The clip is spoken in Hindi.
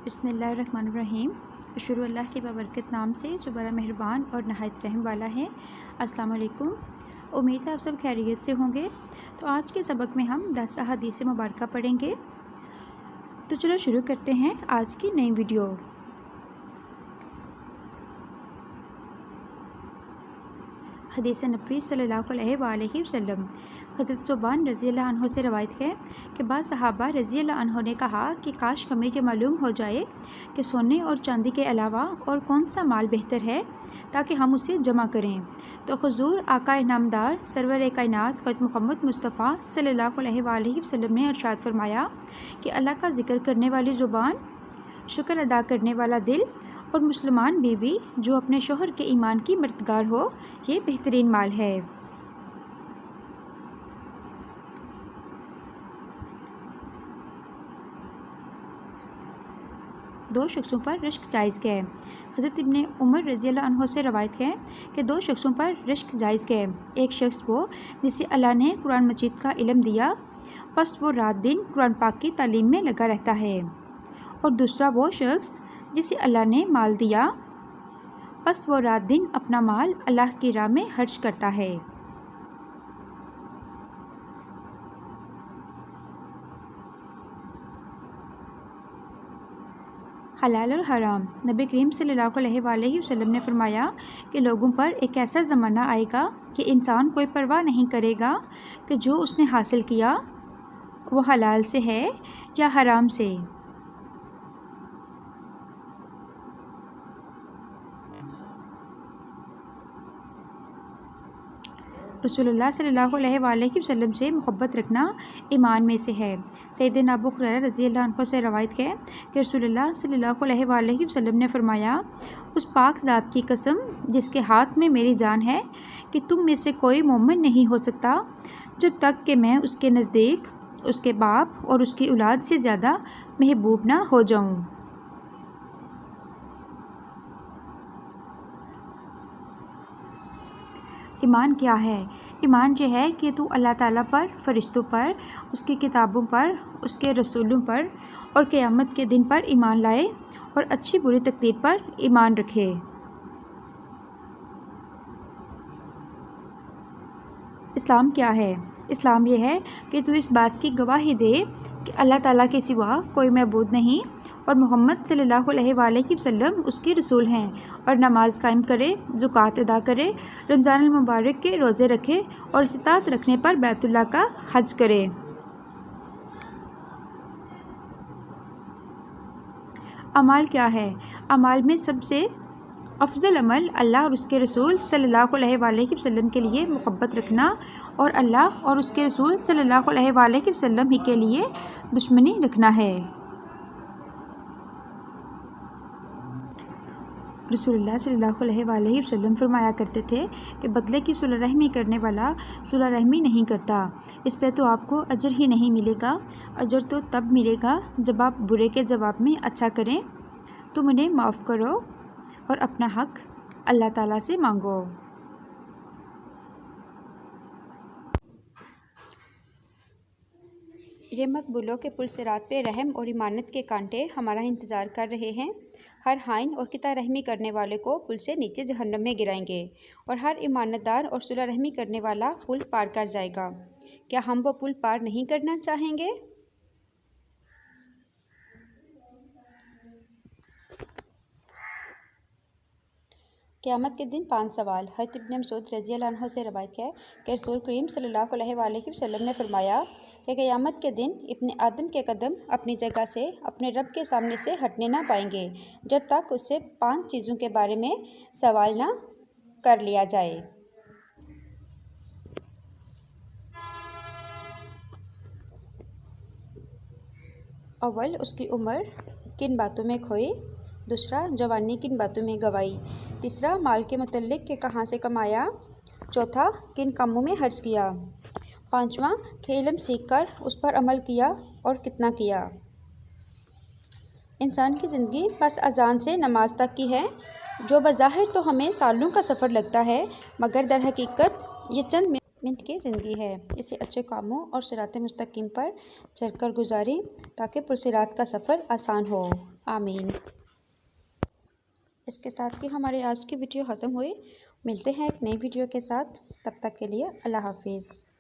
बिस्मिल्लाहिर्रहमानिर्रहीम। शुरू अल्लाह के बबरकत नाम से जो बड़ा मेहरबान और नहायत रहम वाला है। अस्सलाम वालेकुम। उम्मीद है आप सब खैरियत से होंगे। तो आज के सबक में हम 10 अहादीस मुबारका पढ़ेंगे। तो चलो शुरू करते हैं आज की नई वीडियो। हदीस नबी सल्लल्लाहु अलैहि वसल्लम हज़रत सुबान रज़ी अल्लाह अन्हो से रवायत है कि बाद सहाबा रज़ी अल्लाह अन्हो ने कहा कि काश हमें ये मालूम हो जाए कि सोने और चांदी के अलावा और कौन सा माल बेहतर है ताकि हम उसे जमा करें। तो हुज़ूर आका नामदार सरवर कायनात हज़रत मोहम्मद मुस्तफ़ा सल्लल्लाहु अलैहि वसल्लम ने इरशाद फरमाया कि अल्लाह का ज़िक्र करने वाली ज़ुबान, शुक्र अदा करने वाला दिल और मुसलमान बीवी जो अपने शोहर के ईमान की मददगार हो, ये बेहतरीन माल है। दो शख्सों पर रिश्क जायज़ है। हज़रत इब्ने उमर रज़ी अल्लाह अन्हो से रवायत है कि दो शख्सों पर रिश्क जायज़ है। एक शख्स वो जिसे अल्लाह ने कुरान मजीद का इल्म दिया, बस वो रात दिन कुरान पाक की तालीम में लगा रहता है, और दूसरा वो शख्स जिसे अल्लाह ने माल दिया, बस वो रात दिन अपना माल अल्लाह की राह में खर्च करता है। हलाल और हराम। नबी करीम सल्लल्लाहु अलैहि वसल्लम ने फरमाया कि लोगों पर एक ऐसा ज़माना आएगा कि इंसान कोई परवाह नहीं करेगा कि जो उसने हासिल किया वो हलाल से है या हराम से। रसूलुल्लाह सल्लल्लाहु अलैहि वसल्लम से मोहब्बत रखना ईमान में से है। सैयदना अबू हुरैरा रज़ी अल्लाह अन्हु से रवायत है कि रसूलुल्लाह सल्लल्लाहु अलैहि वसल्लम ने फरमाया, उस पाक ज़ात की कसम जिसके हाथ में मेरी जान है कि तुम में से कोई मोमिन नहीं हो सकता जब तक कि मैं उसके नज़दीक उसके बाप और उसकी औलाद से ज़्यादा महबूब ना हो जाऊँ। ईमान क्या है? ईमान ये है कि तू अल्लाह ताला पर, फ़रिश्तों पर, उसकी किताबों पर, उसके रसूलों पर और क़यामत के दिन पर ईमान लाए और अच्छी बुरी तकदीर पर ईमान रखे। इस्लाम क्या है? इस्लाम ये है कि तू इस बात की गवाही दे कि अल्लाह ताला के सिवा कोई मअबूद नहीं और मोहम्मद सल्लल्लाहु अलैहि वसल्लम उसके रसूल हैं, और नमाज कायम करे, ज़ुकात अदा करे, रमज़ान मुबारक के रोज़े रखे और इस्तात रखने पर बैतुल्लाह का हज करे। अमाल क्या है? अमाल में सबसे अफजल अमल अल्लाह और उसके रसूल सल्लल्लाहु अलैहि वसल्लम के लिए मोहब्बत रखना और अल्लाह और उसके रसूल सल्लल्लाहु अलैहि वसल्लम ही के लिए दुश्मनी रखना है। रसूलुल्लाह सल्लल्लाहु अलैहि वसल्लम फरमाया करते थे कि बदले की सुलह रहमी करने वाला सुलह रहमी नहीं करता। इस पे तो आपको अजर ही नहीं मिलेगा। अजर तो तब मिलेगा जब आप बुरे के जवाब में अच्छा करें। तुम उन्हें माफ़ करो और अपना हक़ अल्लाह ताला से मांगो। ये मत भूलो कि पुल सिरात पे रहम और इमानत के कांटे हमारा इंतज़ार कर रहे हैं। हर हाइन और किता रहमी करने वाले को पुल से नीचे जहन्नम में गिराएंगे और हर ईमानदार और सुलह रहमी करने वाला पुल पार कर जाएगा। क्या हम वो पुल पार नहीं करना चाहेंगे? क़यामत के दिन 5 सवाल। हज़रत इब्ने मसूद रज़ी अल्लाह अन्हु से रवायत है कि रसूल करीम सल्लल्लाहु अलैहि वसल्लम ने फरमाया कि क़यामत के दिन इब्ने आदम के कदम अपनी जगह से अपने रब के सामने से हटने ना पाएंगे जब तक उससे 5 चीज़ों के बारे में सवाल ना कर लिया जाए। अव्वल, उसकी उम्र किन बातों में खोई। दूसरा, जवानी किन बातों में गवाई। तीसरा, माल के मुतल्लिक के कहाँ से कमाया। चौथा, किन कामों में खर्च किया। पाँचवा, कि इल्म सीख कर उस पर अमल किया और कितना किया। इंसान की ज़िंदगी बस अजान से नमाज तक की है, जो बज़ाहिर तो हमें सालों का सफ़र लगता है, मगर दर हकीकत ये चंद मिनट की ज़िंदगी है, इसे अच्छे कामों और सिरात मुस्तकीम पर चलकर गुजारें ताकि पुरसिरात का सफ़र आसान हो। आमीन। इसके साथ ही हमारे आज की वीडियो ख़त्म हुई। मिलते हैं एक नई वीडियो के साथ, तब तक के लिए अल्लाह हाफिज़।